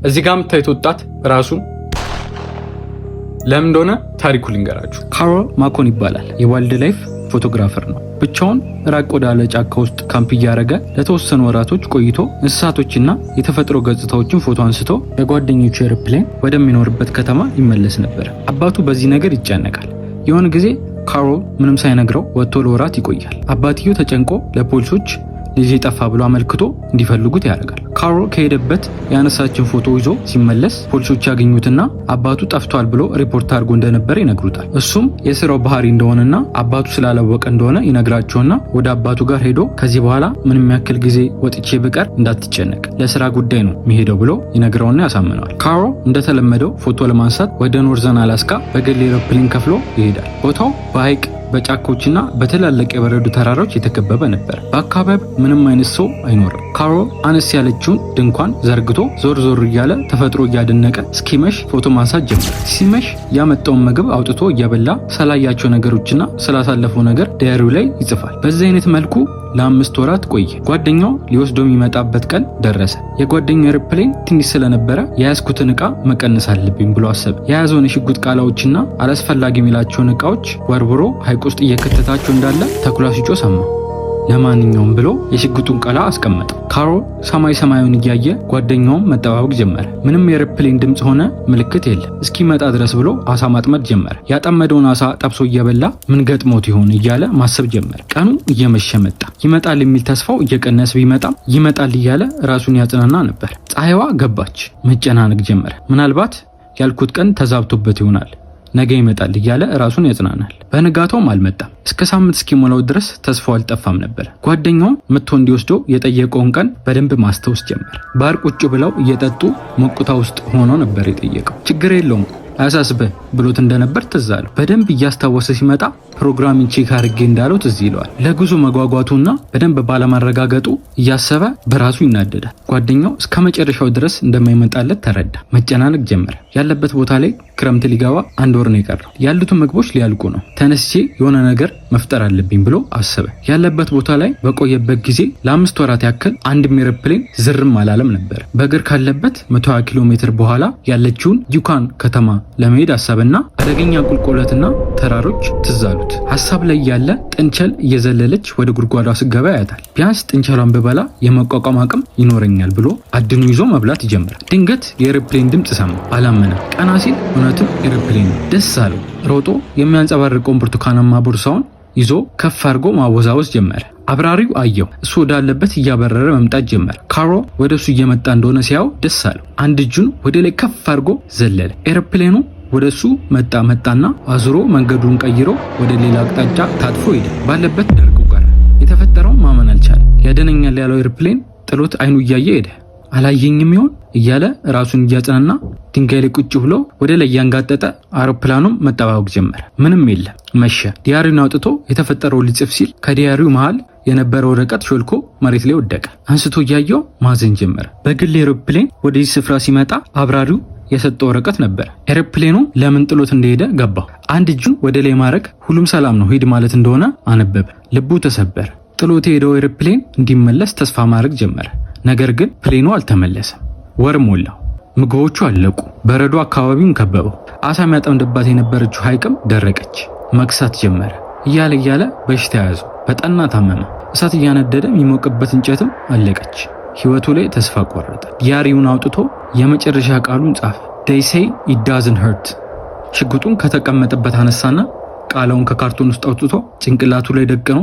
እዚህ ጋር የምታዩት ወጣት ራሱን ለምን እንደሆነ ታሪኩ ልንገራችሁ። ካሮል ማኮን ይባላል። የዋይልድ ላይፍ ፎቶግራፈር ነው። ብቻውን ራቅ ወዳለ ጫካ ውስጥ ካምፕ እያደረገ ለተወሰኑ ወራቶች ቆይቶ እንስሳቶችና የተፈጥሮ ገጽታዎችን ፎቶ አንስቶ በጓደኞቹ ኤርፕሌን ወደሚኖርበት ከተማ ይመለስ ነበር። አባቱ በዚህ ነገር ይጨነቃል። የሆነ ጊዜ ካሮል ምንም ሳይነግረው ወጥቶ ለወራት ይቆያል። አባትየው ተጨንቆ ለፖሊሶች ልጅ ጠፋ ብሎ አመልክቶ እንዲፈልጉት ያደርጋል። ካሮል ከሄደበት ያነሳችን ፎቶ ይዞ ሲመለስ ፖሊሶች ያገኙትና አባቱ ጠፍቷል ብሎ ሪፖርት አድርጎ እንደነበር ይነግሩታል። እሱም የስራው ባህሪ እንደሆነና አባቱ ስላላወቀ እንደሆነ ይነግራቸውና ወደ አባቱ ጋር ሄዶ ከዚህ በኋላ ምንም ያክል ጊዜ ወጥቼ ብቀር እንዳትጨነቅ ለስራ ጉዳይ ነው የሚሄደው ብሎ ይነግረውና ያሳምነዋል። ካሮል እንደተለመደው ፎቶ ለማንሳት ወደ ኖርዘርን አላስካ በግል ኤሮፕሌን ከፍሎ ይሄዳል። ቦታው በሐይቅ በጫካዎችና በትላልቅ የበረዶ ተራራዎች የተከበበ ነበር። በአካባቢው ምንም አይነት ሰው አይኖርም። ካሮል አነስ ያለችውን ድንኳን ዘርግቶ ዞር ዞር እያለ ተፈጥሮ እያደነቀ እስኪመሽ ፎቶ ማንሳት ጀመረ። ሲመሽ ያመጣውን ምግብ አውጥቶ እየበላ ስላያቸው ነገሮችና ስላሳለፈው ነገር ዳይሪው ላይ ይጽፋል። በዚህ አይነት መልኩ ለ5 ወራት ቆየ። ጓደኛው ሊወስደው የሚመጣበት ቀን ደረሰ። የጓደኛው ኤርፕሌን ትንሽ ስለነበረ የያዝኩትን ዕቃ መቀነስ አለብኝ ብሎ አሰበ። የያዘውን የሽጉጥ ቃላዎችና አላስፈላጊ የሚላቸውን ዕቃዎች ወርውሮ ሐይቅ ውስጥ እየከተታቸው እንዳለ ተኩላ ሲጮህ ሰማ። ለማንኛውም ብሎ የሽጉጡን ቀላ አስቀመጠ። ካሮል ሰማዩን እያየ ጓደኛውን መጠባበቅ ጀመረ። ምንም የኤርፕሌን ድምጽ ሆነ ምልክት የለም። እስኪመጣ ድረስ ብሎ አሳ ማጥመድ ጀመረ። ያጠመደውን አሳ ጠብሶ እየበላ ምን ገጥሞት ይሆን እያለ ማሰብ ጀመረ። ቀኑ እየመሸ መጣ። ይመጣል የሚል ተስፋው እየቀነሰ ቢመጣም ይመጣል እያለ ራሱን ያጽናና ነበር። ፀሐይዋ ገባች። መጨናነቅ ጀመረ። ምናልባት ያልኩት ቀን ተዛብቶበት ይሆናል ነገ ይመጣል እያለ ራሱን ያጽናናል። በንጋታውም አልመጣም። እስከ ሳምንት እስኪሞላው ድረስ ተስፋው አልጠፋም ነበር። ጓደኛው መጥቶ እንዲወስደው የጠየቀውን ቀን በደንብ ማስታወስ ጀመረ። ባር ቁጭ ብለው እየጠጡ ሞቅታ ውስጥ ሆኖ ነበር የጠየቀው። ችግር የለውም አያሳስብህ ብሎት እንደነበር ትዝ አለው። በደንብ እያስታወሰ ሲመጣ ፕሮግራሚንግ ቼክ አድርጌ እንዳለው ትዝ ይለዋል። ለጉዞ መጓጓቱና በደንብ ባለማረጋገጡ እያሰበ በራሱ ይናደዳል። ጓደኛው እስከ መጨረሻው ድረስ እንደማይመጣለት ተረዳ። መጨናነቅ ጀመረ። ያለበት ቦታ ላይ ክረምት ሊገባ 1 ወር ነው የቀረው። ያሉትን ምግቦች ሊያልቁ ነው። ተነስቼ የሆነ ነገር መፍጠር አለብኝ ብሎ አሰበ። ያለበት ቦታ ላይ በቆየበት ጊዜ ለ5 ወራት ያክል አንድም ኤሮፕሌን ዝርም አላለም ነበር። በእግር ካለበት 120 ኪሎ ሜትር በኋላ ያለችውን ዩካን ከተማ ለመሄድ አሰበና አደገኛ ቁልቁለትና ተራሮች ትዝ አሉት። ሐሳብ ላይ ያለ ጥንቸል እየዘለለች ወደ ጉድጓዷ ስገባ ያያታል። ቢያንስ ጥንቸሏን ብበላ የመቋቋም አቅም ይኖረኛል ብሎ አድኑ ይዞ መብላት ይጀምራል። ድንገት የኤሮፕሌን ድምጽ ሰማ። አላመነ። ቀና ሲል እውነትም ኤሮፕሌን ነው። ደስ አለው። ሮጦ የሚያንጸባርቀውን ብርቱካናማ ቦርሳውን ይዞ ከፍ አድርጎ ማወዛወዝ ጀመረ። አብራሪው አየው። እሱ ወዳለበት እያበረረ መምጣት ጀመረ። ካሮል ወደሱ እየመጣ እንደሆነ ሲያው ደስ አለው። አንድ እጁን ወደ ላይ ከፍ አድርጎ ዘለለ። ኤሮፕሌኑ ወደሱ መጣና አዙሮ መንገዱን ቀይሮ ወደ ሌላ አቅጣጫ ታጥፎ ሄደ። ባለበት ደርቆ ቀረ። የተፈጠረው ማመን አልቻለም። ያደነኛል ያለው ኤሮፕሌን ጥሎት አይኑ እያየ ሄደ። አላየኝም ይሆን እያለ ራሱን እያጽናና ድንጋይ ላይ ቁጭ ብሎ ወደ ላይ ያንጋጠጠ አውሮፕላኑም መጠባበቅ ጀመረ። ምንም የለም። መሸ። ዲያሪውን አውጥቶ የተፈጠረው ሊጽፍ ሲል ከዲያሪው መሃል የነበረው ወረቀት ሾልኮ መሬት ላይ ወደቀ። አንስቶ እያየው ማዘን ጀመረ። በግል ኤሮፕሌን ወደዚህ ስፍራ ሲመጣ አብራሪው የሰጠው ወረቀት ነበር። ኤሮፕሌኑ ለምን ጥሎት እንደሄደ ገባው። አንድ እጁን ወደ ላይ ማድረግ ሁሉም ሰላም ነው ሂድ ማለት እንደሆነ አነበበ። ልቡ ተሰበረ። ጥሎት የሄደው ኤሮፕሌን እንዲመለስ ተስፋ ማድረግ ጀመረ። ነገር ግን ፕሌኑ አልተመለሰም። ወር ሞላው። ምግቦቹ አለቁ። በረዶ አካባቢውን ከበበው። አሳ የሚያጠምድባት የነበረችው ሐይቅም ደረቀች። መክሳት ጀመረ። እያለ በሽታ ያዘው። በጠና ታመመ። እሳት እያነደደ የሚሞቅበት እንጨትም አለቀች። ህይወቱ ላይ ተስፋ ቆረጠ። ዲያሪውን አውጥቶ የመጨረሻ ቃሉን ጻፈ። they say it doesn't hurt። ሽጉጡን ከተቀመጠበት አነሳና ቃላውን ከካርቶን ውስጥ አውጥቶ ጭንቅላቱ ላይ ደቅኖ